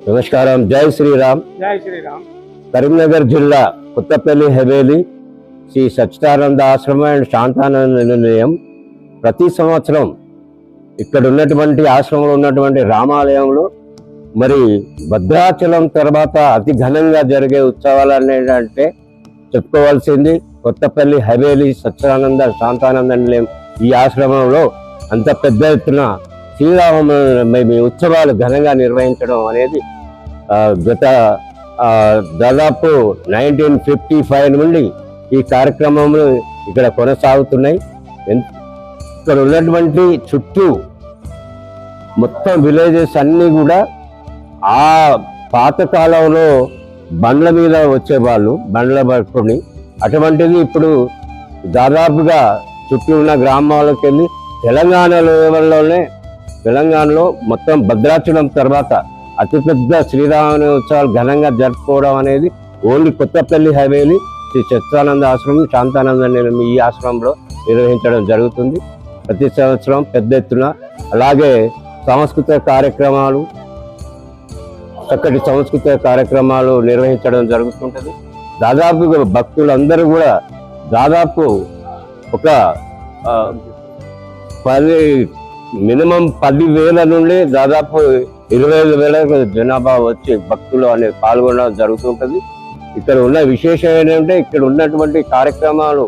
నమస్కారం. జై శ్రీరామ్. జై శ్రీరామ్. కరీంనగర్ జిల్లా కొత్తపల్లి హవేలి శ్రీ సచ్చిదానంద ఆశ్రమం అండ్ శాంతానంద నిలయం ప్రతి సంవత్సరం ఇక్కడ ఉన్నటువంటి ఆశ్రమంలో ఉన్నటువంటి రామాలయంలో మరి భద్రాచలం తర్వాత అతి ఘనంగా జరిగే ఉత్సవాలు ఏంటంటే చెప్పుకోవాల్సింది కొత్తపల్లి హవేలి సచ్చిదానంద శాంతానంద నిలయం ఈ ఆశ్రమంలో అంత పెద్ద ఎత్తున శ్రీరామ ఉత్సవాలు ఘనంగా నిర్వహించడం అనేది గత దాదాపు 1955 నుండి ఈ కార్యక్రమంలో ఇక్కడ కొనసాగుతున్నాయి. ఇక్కడ ఉన్నటువంటి చుట్టూ మొత్తం విలేజెస్ అన్నీ కూడా ఆ పాతకాలంలో బండ్ల మీద వచ్చేవాళ్ళు, బండ్ల పట్టుకొని. అటువంటిది ఇప్పుడు దాదాపుగా చుట్టూ ఉన్న గ్రామాలకు వెళ్ళి తెలంగాణలో మొత్తం భద్రాచలం తర్వాత అతిపెద్ద శ్రీరామ ఉత్సవాలు ఘనంగా జరుపుకోవడం అనేది ఓన్లీ కొత్తపల్లి హవేలి శ్రీ సచ్చిదానంద ఆశ్రమం శాంతానంద నిలయం ఈ ఆశ్రమంలో నిర్వహించడం జరుగుతుంది ప్రతి సంవత్సరం పెద్ద ఎత్తున. అలాగే సాంస్కృతిక కార్యక్రమాలు, చక్కటి సాంస్కృతిక కార్యక్రమాలు నిర్వహించడం జరుగుతుంటుంది. దాదాపుగా భక్తులందరూ కూడా దాదాపు ఒక మినిమం 10,000 నుండి దాదాపు 25,000 జనాభా వచ్చి భక్తులు అనేది పాల్గొనడం జరుగుతుంటుంది. ఇక్కడ ఉన్న విశేషం ఏంటంటే ఇక్కడ ఉన్నటువంటి కార్యక్రమాలు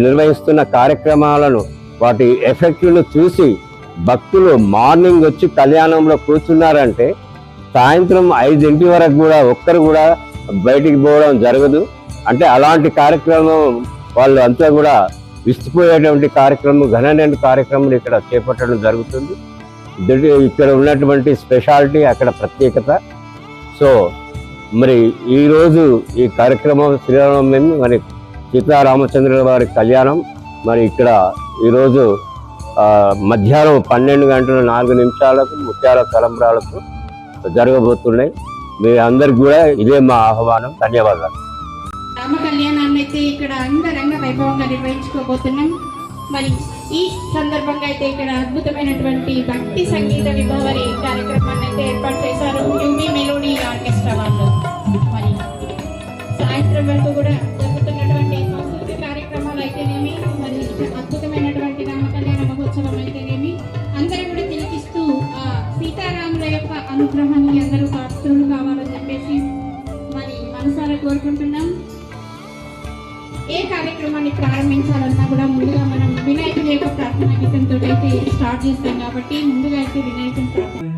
నిర్వహిస్తున్న కార్యక్రమాలను వాటి ఎఫెక్టులు చూసి భక్తులు మార్నింగ్ వచ్చి కళ్యాణంలో కూర్చున్నారంటే సాయంత్రం 5 వరకు కూడా ఒక్కరు కూడా బయటికి పోవడం జరగదు. అంటే అలాంటి కార్యక్రమం వాళ్ళు అంతా కూడా విసిపోయేటువంటి కార్యక్రమం, ఘనమైన కార్యక్రమం ఇక్కడ చేపట్టడం జరుగుతుంది. ఇక్కడ ఉన్నటువంటి స్పెషాలిటీ, అక్కడ ప్రత్యేకత. సో మరి ఈరోజు ఈ కార్యక్రమం శ్రీరామనవమి మరి సీతారామచంద్రుల వారి కళ్యాణం మరి ఇక్కడ ఈరోజు మధ్యాహ్నం 12:04 ముత్యాల తలంబ్రాలకు జరగబోతున్నాయి. మీ అందరికి కూడా ఇదే మా ఆహ్వానం. ధన్యవాదాలు. రామ కళ్యాణాన్ని అయితే ఇక్కడ అంగరంగ వైభవంగా నిర్వహించుకోబోతున్నాం. మరి ఈ సందర్భంగా అయితే ఇక్కడ అద్భుతమైనటువంటి భక్తి సంగీత విభావరి కార్యక్రమాన్ని అయితే ఏర్పాటు చేశారు యూమీ మెలోడీ ఆర్కెస్ట్రా వాళ్ళు. మరి సాయంత్రం వరకు కూడా జరుగుతున్నటువంటి సాంస్కృతిక కార్యక్రమాలు అయితేనేమి, మరి అద్భుతమైనటువంటి రామ కళ్యాణ మహోత్సవం అయితేనేమి అందరూ కూడా తిలకిస్తూ ఆ సీతారాముల యొక్క అనుగ్రహానికి అందరూ పాత్రులు కావాలని చెప్పేసి మరి మనసారా కోరుకుంటున్నాం. ఏ కార్యక్రమాన్ని ప్రారంభించాలన్నా కూడా ముందుగా మనం వినాయకుడి యొక్క ప్రార్థన గీతంతో అయితే స్టార్ట్ చేస్తాం కాబట్టి ముందుగా అయితే వినాయకుని ప్రార్థన.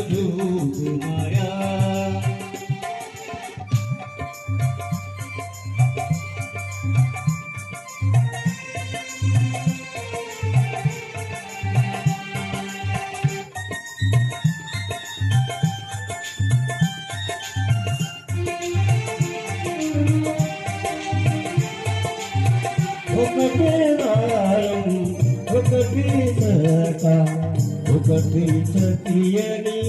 చూపుమయా ఒకటే నాయం ఒకటి సక ఒకటి సతియని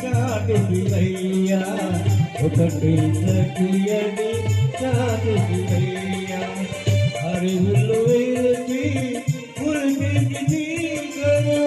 చాటుదివయ్యా ఒకటి సతియని చాటుదివయ్యా హరివులు వేసి పులికి తీగను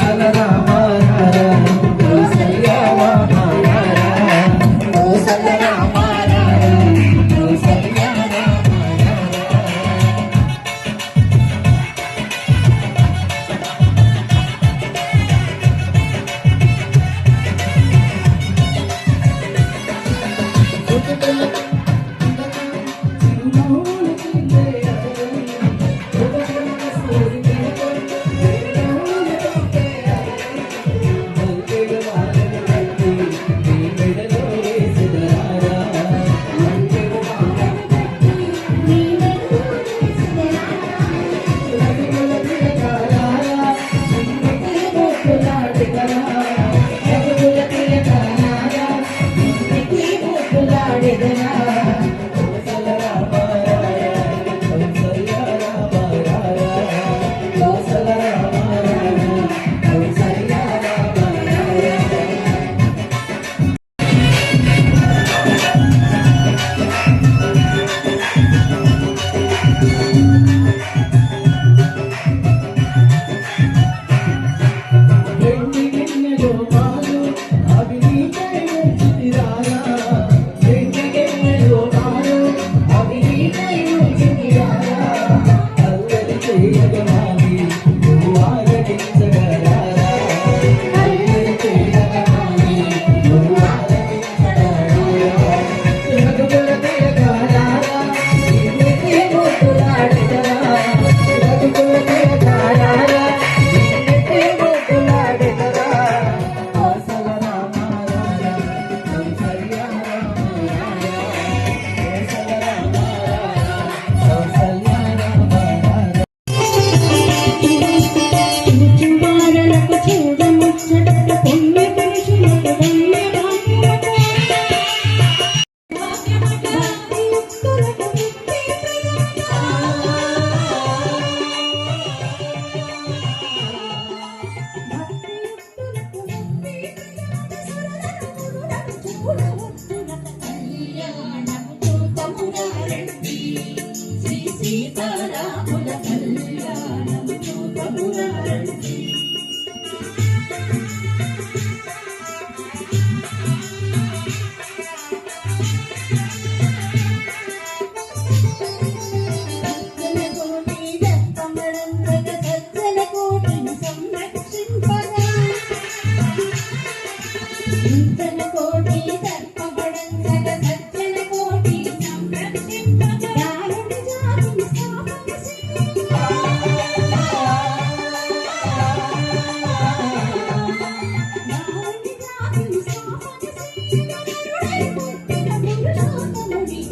Sala Rama Rama, Sala Rama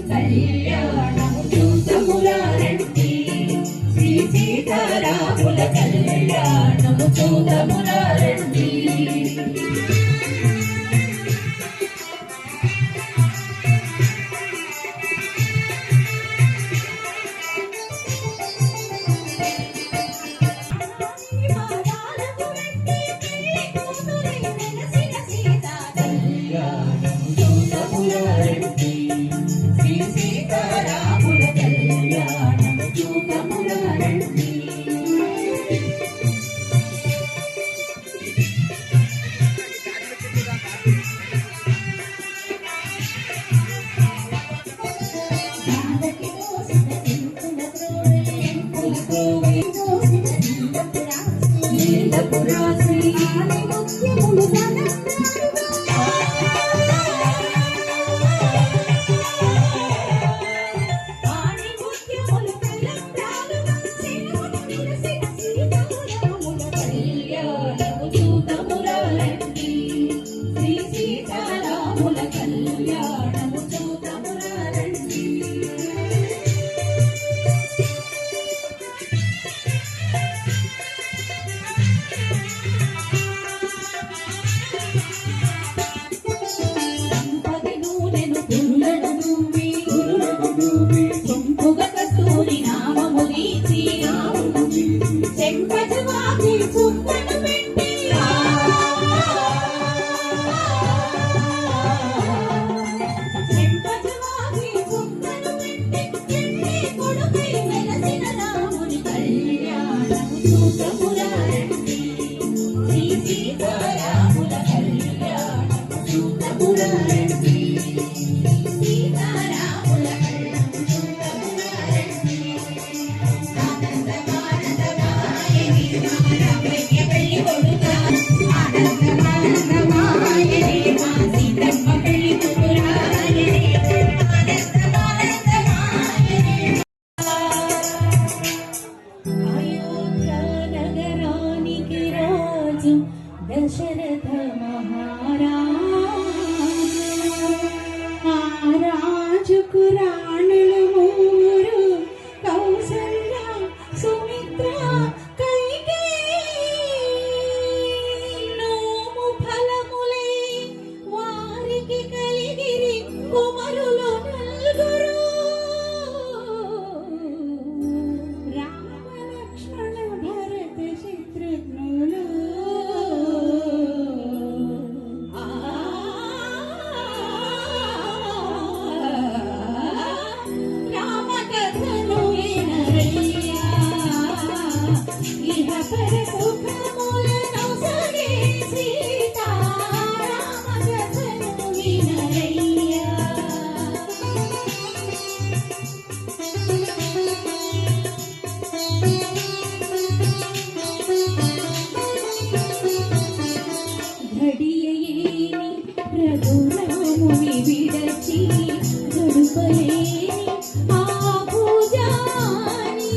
కళ్యాణము చూతమురారండి శ్రీ సీతారాముల కళ్యాణము చూతమురారండి. దశరథ మహారాజుకు రాణులు మూరు కౌసల్య సుమిత్ర కైకేయి నోము ఫలములే వారికి కలిగిరి కుమరులు నలుగురు రామ లక్ష్మణ భరత శత్రుఘ్నులు రఘురాముని విడచి గడుపలేని ఆ పూజాని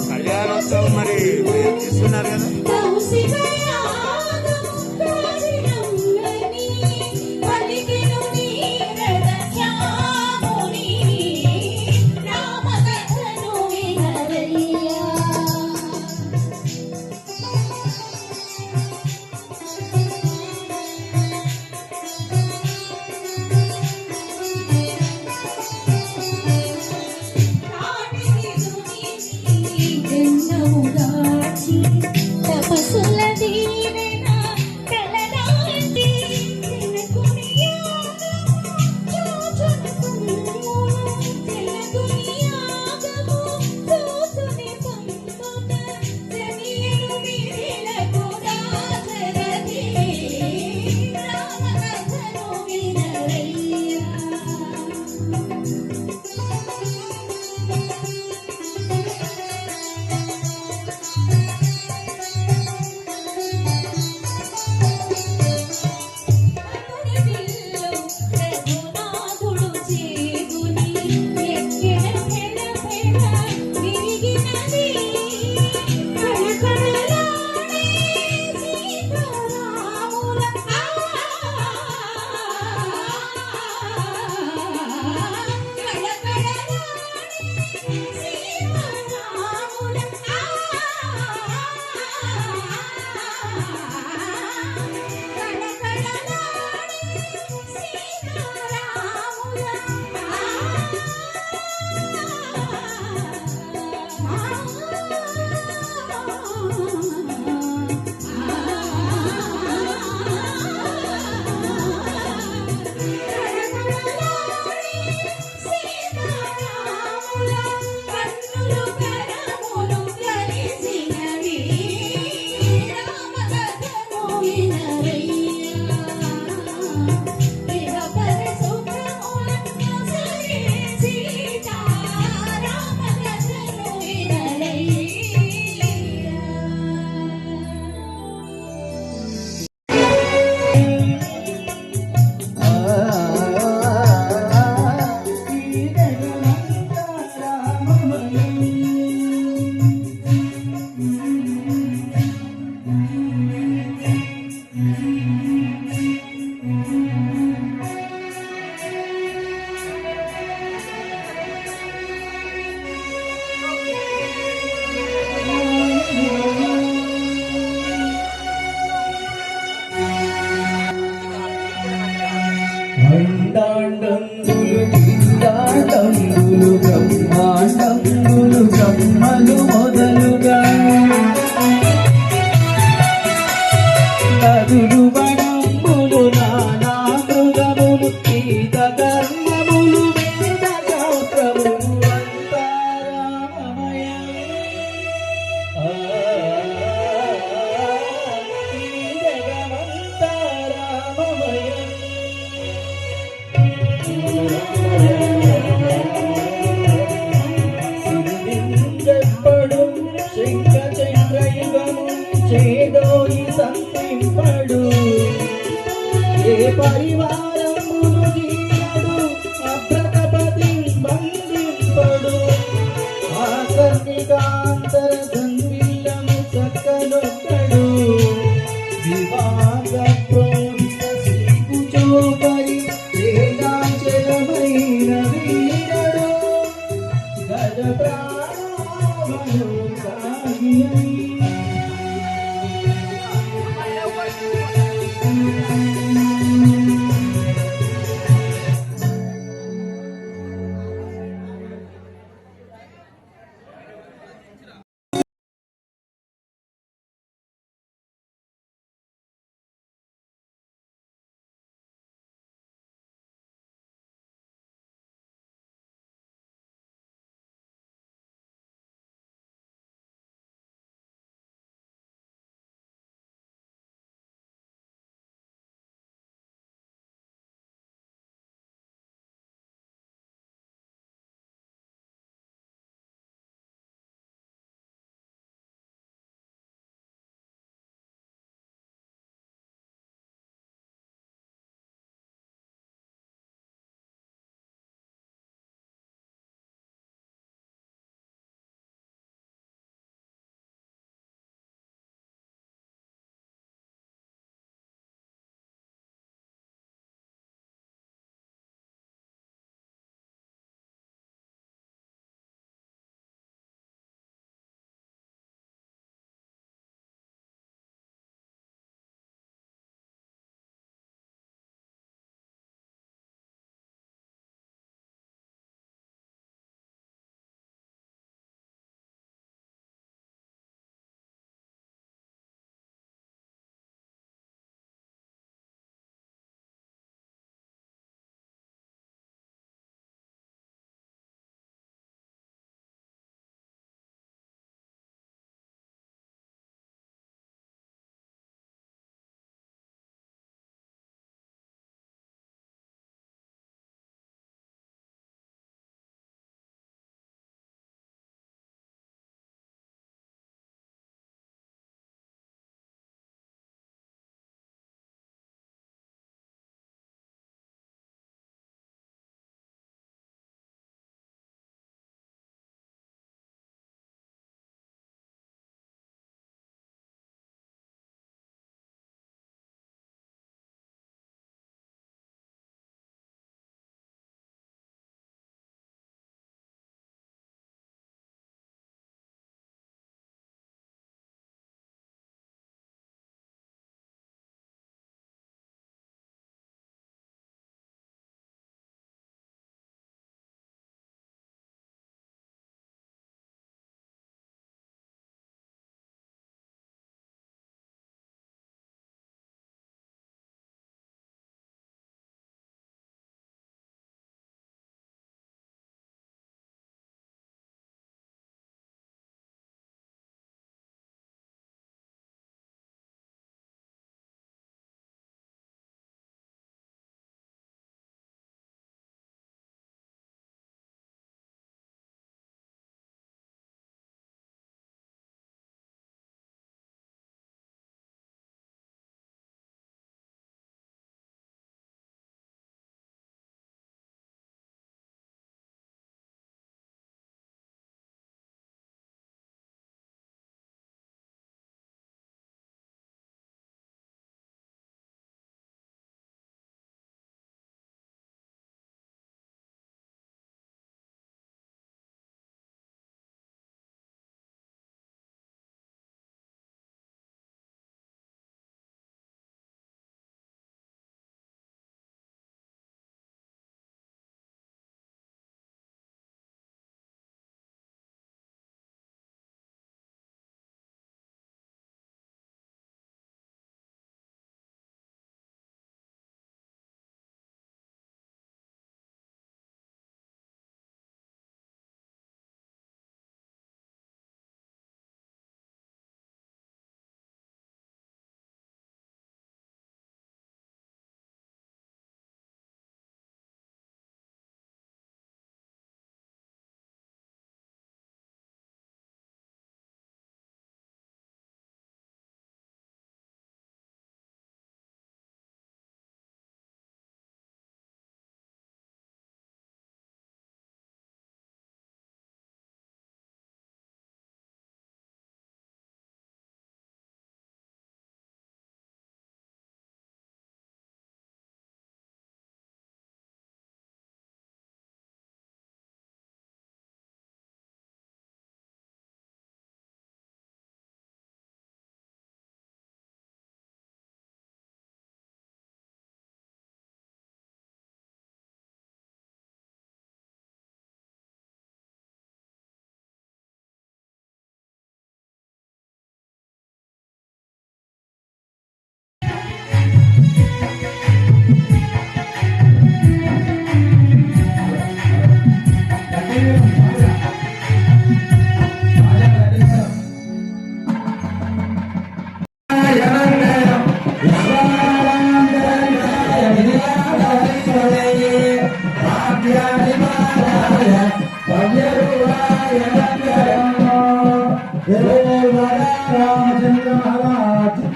కళ్యాణోత్సవం మరి తీసుకున్నారు కదా. తపస్సుల దీవె తంగులు బ్రహ్మాండంబులు బ్రహ్మలు మొదలుగా నదులు వనంబులు నానా మృగములు గీత కర్మములు వేద శాస్త్రములు అంతా రామమయం. ఈ జగమంతా రామమయం. సిద్ధించెప్పడు శంఖ చంద్రయుగము చేదోయి సంతింపడు ఏ పరివారమును జీవడు అభ్రతపతి బంధింపడు ఆకర్ణికాంతర సంవిల్లము చక్కనొక్కడు వివాద ప్రోడిత శ్రీకుచోపరి వేదాచలమైన వీరడు గజ ప్రాణమను సాగి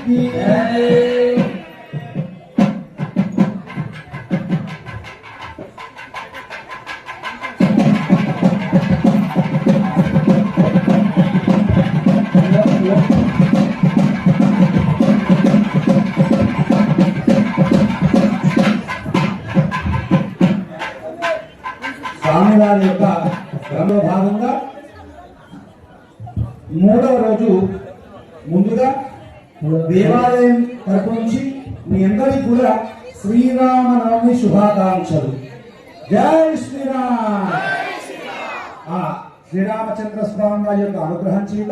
की जय। స్వామివారి యొక్క క్రమంలో భాగంగా మూడవ రోజు ముందుగా దేవాలయం తరపు నుంచి మీ అందరికీ కూడా శ్రీరామనవమి శుభాకాంక్షలు. జై శ్రీరామ్. శ్రీరామచంద్ర స్వామి వారి యొక్క అనుగ్రహం చేత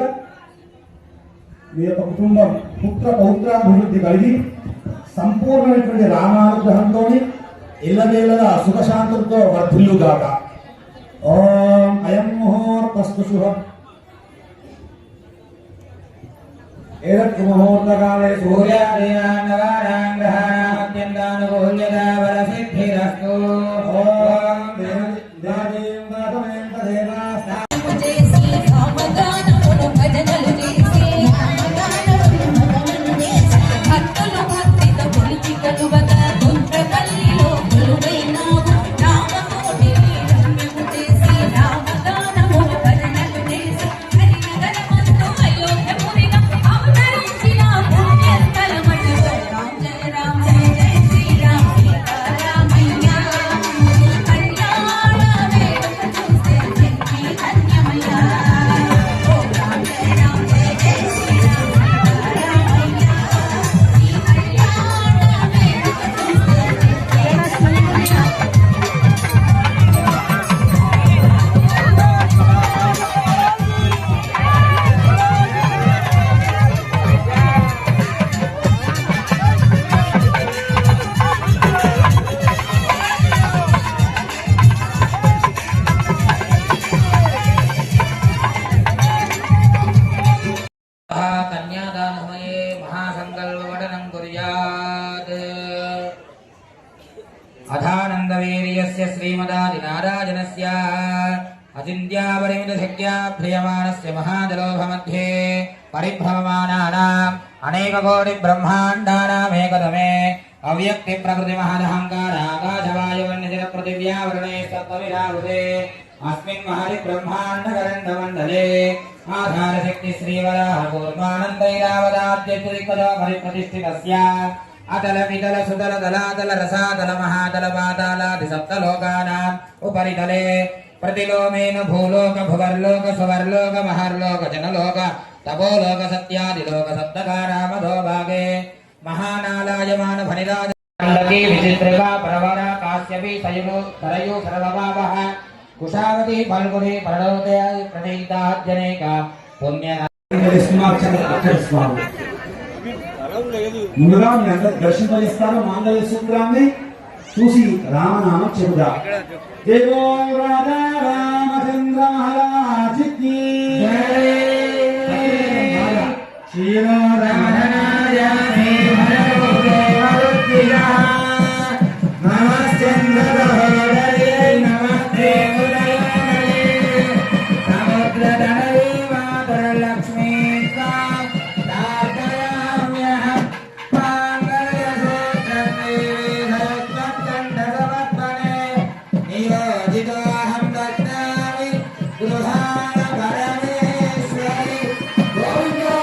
మీ యొక్క కుటుంబం పుత్ర పౌత్రాభివృద్ధి కలిగి సంపూర్ణమైనటువంటి రామానుగ్రహంతో ఇళ్ళవేళలా సుఖశాంతులతో వర్ధిల్లుగాక. ఓం అయం ముహూర్తస్తు శుభం. ఏదత్ ముహూర్తకాలే సూర్యాదయాన్నవారాంగ్రహాణాత్యంతానుకూల్యతా వరసిద్ధిరస్తు. ఓం దేవీం వాతమేం తదేవాస్తా చేసి సామగానమును భజనలు చేసి భక్తులు భక్తితో కొలిచి కలువక గుంట్రకల్లిలో కొలువైనావు రామకోటి రమ్యము చేసి రామగానమును భజనలు చేసి హరినగరమందు అయోధ్యపురిగా అవతరించిన పుణ్యస్థలమటు రామ్ జయ శ్రీరామ్ సీతారామయ్య కళ్యాణ వేడుక చూస్తే జన్మి ధన్యమయ్య. ఓ రామ్ జయ జయ శ్రీరామ్ సీతారామయ్య ఈ కళ్యాణ వేడుక చూస్తే జన్మి ధన్యమయ్య. कन्यादानमये महासङ्कल्पवटनं कुर्यात्। अथानन्दवीर्यस्य श्रीमदादिनारायणस्य अचिन्त्यापरिमितशक्त्याभ्रियमाणस्य महाजलोभमध्ये परिभ्रममाणानाम् अनेककोटिब्रह्माण्डानामेकतमे अव्यक्तिप्रकृतिमहदहङ्काराकाशवायुवन्यजलपृथिव्यावरणे सप्तविरावृते अस्मिन् महरिब्रह्माण्डकरण्डमण्डले आधारशक्ति श्रीवराह कूर्मानन्दैरावदाद्यतिरिक्ततो परिप्रतिष्ठितस्य अतल वितल सुतल दलातल रसातल महातल पातालादि सप्तलोकानाम् उपरितले प्रतिलोमेन भूलोक भुवर्लोक सुवर्लोक महर्लोक जनलोक तपोलोक सत्यादिलोक सप्तकारामधो भागे महानालायमान फणिराज विचित्रिका परवरा काश्यपी सयुगो सरयु सर्वभावः कुशावती फल्गुनी प्रणोदय प्रणीताद्यनेक पुण्य ముందుగా మీ అందరు దర్శింపజేస్తారు. మాంగళ్య సూత్రాన్ని చూసి రామనామం చెబుదా. దేవో రాధా రామచంద్ర మహారాజ్ కీ జై. శ్రీరామనాయ శ్రీ హరదేవరుద్ధిరా నమశ్చంద్రదోదరే నమస్తే ఉదయనలే సముద్రధనవే మాతరలక్ష్మీ తార్దయామ్యహం మాంగళ్యసూత్రమే ధరత్కంఠసమర్పణే నియోజితోహం దత్తామి గృహాణ పరమేశ్వరి గోవిందా.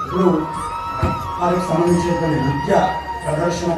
ఇప్పుడు వారికి సంబంధించినటువంటి నృత్య ప్రదర్శన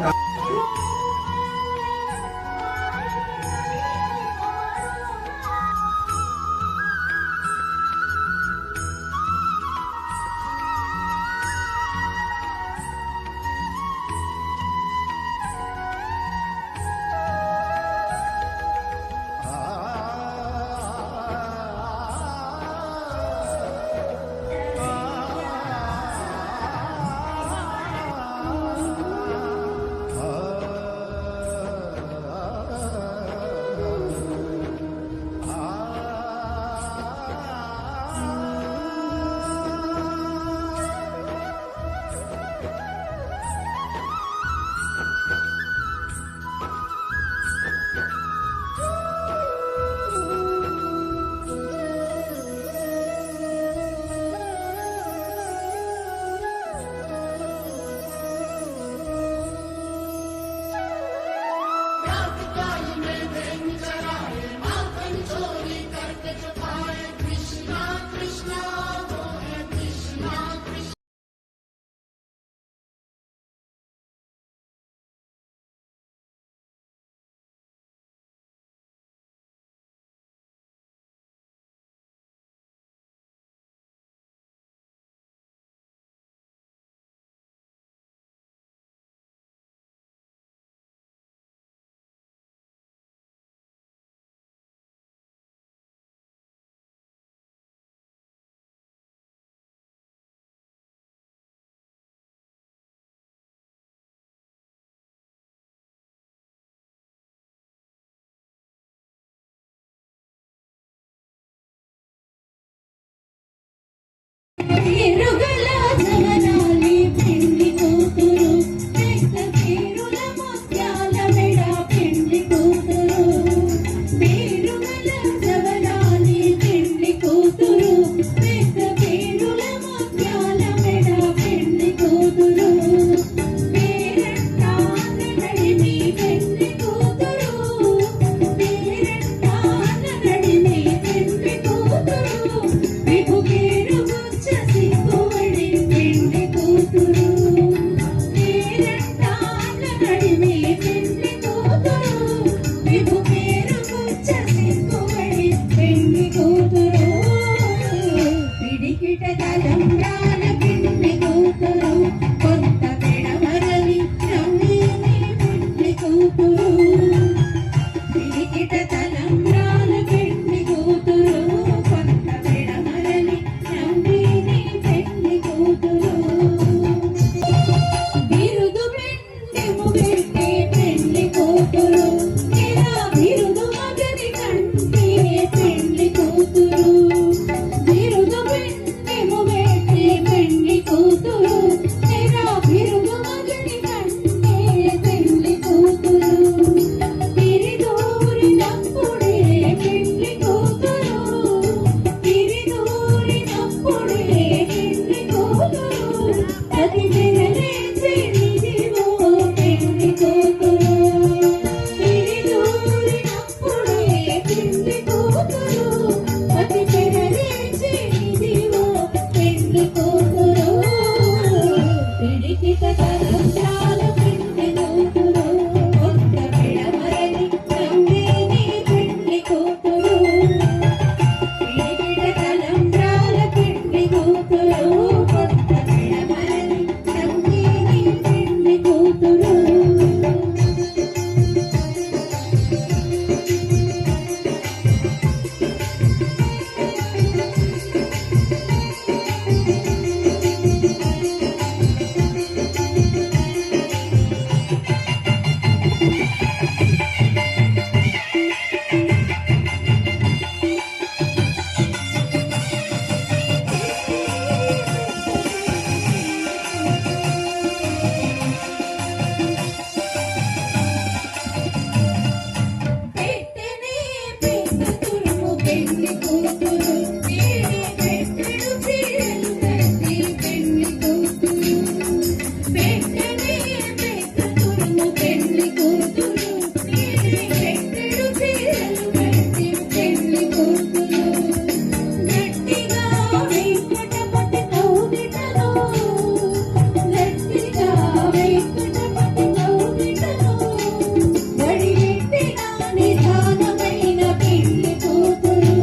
పేరుగల జవనాలి పెళ్లి కూతురు పెద్ద పేరుల ముత్యాల మెడ పెళ్లి కూతురు పేరుగల జవనాలి పెళ్లి కూతురు పెద్ద పేరుల ముత్యాల మెడ పెళ్లి కూతురు పేరంటాన నడిమి పెళ్లి కూతురు పేరంటాన నడిమి పెళ్లి కూతురు విభు పేరు గుచ్చ సిక్కువడి పెళ్లి కూతురు పేరంటాన నడిమి పెళ్లి కూతురు విభు పేరు గుచ్చ సిక్కువడి పెళ్లి కూతురు పిడికిట తలంబ్రాల పెళ్లి కూతురు కొత్త పెడమరలి నవ్విని పెళ్లి కూతురు పిడికిట తలంబ్రాల పెళ్లి కూతురు కొత్త పెడమరలి నవ్విని పెళ్లి కూతురు బిరుదు పెండెము పెట్టే పెళ్లి కూతురు ఇలా బిరుదు మగని కంటే పెళ్లి కూతురు బిరుదు పెండెము పెట్టే పెళ్లి కూతురు ఇలా బిరుదు మగని కంటే పెళ్లి కూతురు తిరిదూరినప్పుడే పెళ్లి కూతురు తిరిదూరినప్పుడే పెళ్లి కూతురు అతి తెరలేచి నిదివో పెళ్లి కూతురు తిరిదూరినప్పుడే పెళ్లి కూతురు అతి తెరలేచి నిదివో పెళ్లి కూతురు పిడికిట తలంబ్రాల పెళ్లి కూతురు కొత్త పెడమరలి నవ్విని పెళ్లి కూతురు పిడికిట తలంబ్రాల పెళ్లి కూతురు కొత్త పెడమరలి నవ్విని పెళ్లి కూతురు పెట్టెనే పెద్ద తురుము పెళ్లి కూతురు ఏడి పెట్టెడు చీరలు కట్టి పెళ్లి కూతురు పెట్టెనే పెద్ద తురుము పెళ్లి కూతురు ఏడి పెట్టెడు చీరలు కట్టి పెళ్లి కూతురు గట్టిగా వెంకటపతి కౌగిటలో గట్టిగా వెంకటపతి కౌగిటలో వడిగట్టిన నిదానమైన పెళ్లి కూతురు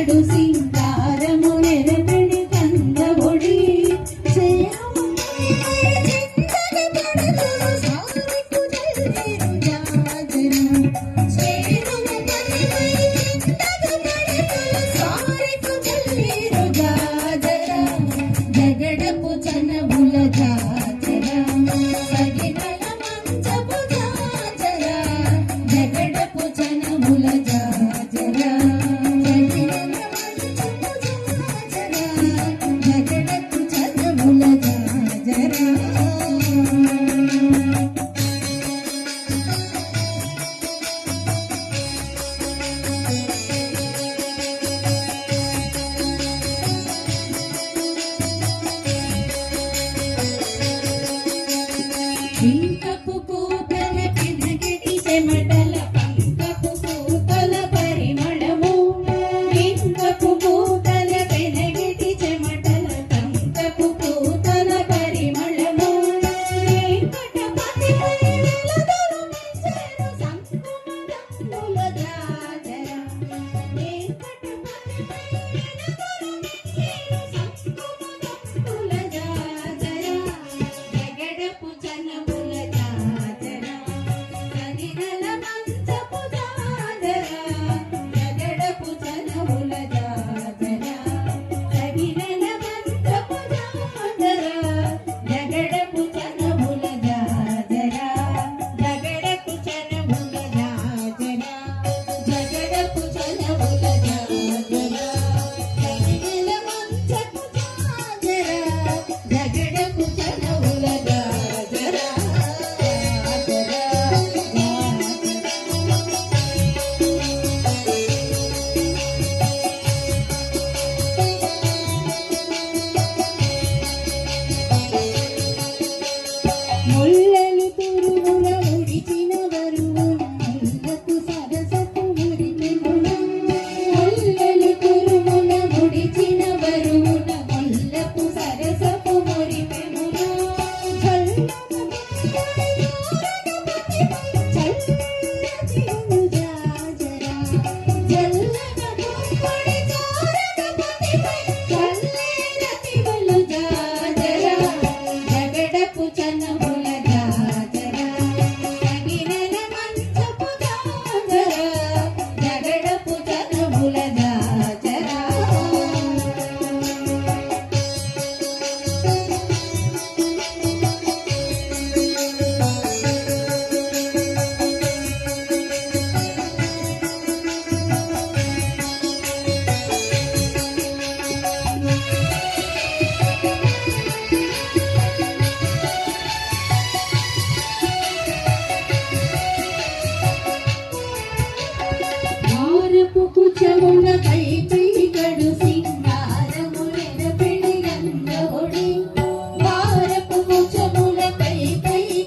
కడు సింగారము నెరపెడి కందబొడి చేరము చింతగ పడతులు సారికు జల్లేరు జాజరం చేరము పనిపై చింతగ పడతులు సారికు జల్లేరు జాజరం జగడపు చనబుల జాజరం సగినల మంచపు జాజరం జగడపు చనబుల జాజరం సగినల మంచపు జాజరం జగడపు చనబుల జాజరం ఇంకపు పూతల పెనగటి చెమటల పంకపు పూతల పరిమళము ఇంకపు పూతల పెనగటి చెమటల పంకపు పూతల పరిమళము వెంకటపతిపై వెలదరు మెచ్చెను సంకుమరముల జాజర వెంకటపతిపై వెలదరు మెచ్చెను సంకుమరముల జాజర జగడపు జనముల జాజర సగినల మంచపు జాజర జగడపు జనముల జాజర సగినల మంచపు జాజర జగడపు జనముల జాజర జగడపు జనముల జాజర జగడపు జనముల జాజర సగినల మంచపు జాజర జగడపు జనముల జాజర ముల్లలు తురుముల ముడిచిన బరువు ముల్లపు సరసపు మురిపెనున ముల్లలు తురుముల ముడిచిన బరువున ముల్లపు సరసపు మురిపెనున జగడపు చనముల జాజర సగినల మంచపు జాజర జగడపు చనముల జాజర ఆరపు కుచమున పై కడు సింగారము నెరపెడి గంధొడి ఆరపు కుచమున పై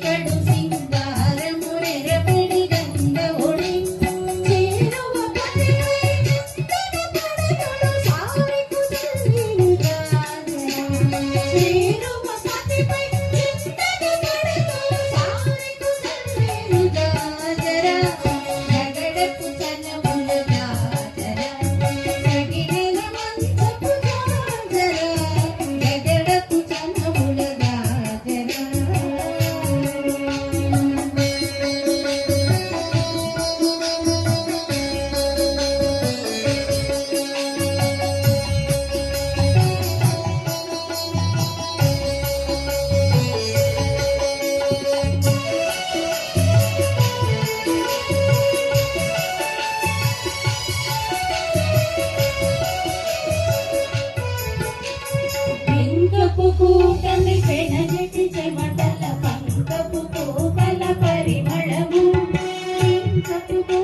కడు సింగారము నెరపెడి గంధొడి చేరువ పతిపై చింతన పడతులు సారికు జల్లేరు జాజర చేరువ పతిపై చింతన పడతులు సారికు జల్లేరు జాజర జగడపు చనముల జాజర సగినల మంచపు జాజర జగడపు చనముల జాజర పంకపు పూతని పెనగటి చెమటల పంకపు పూతల పరిమళము పంకపు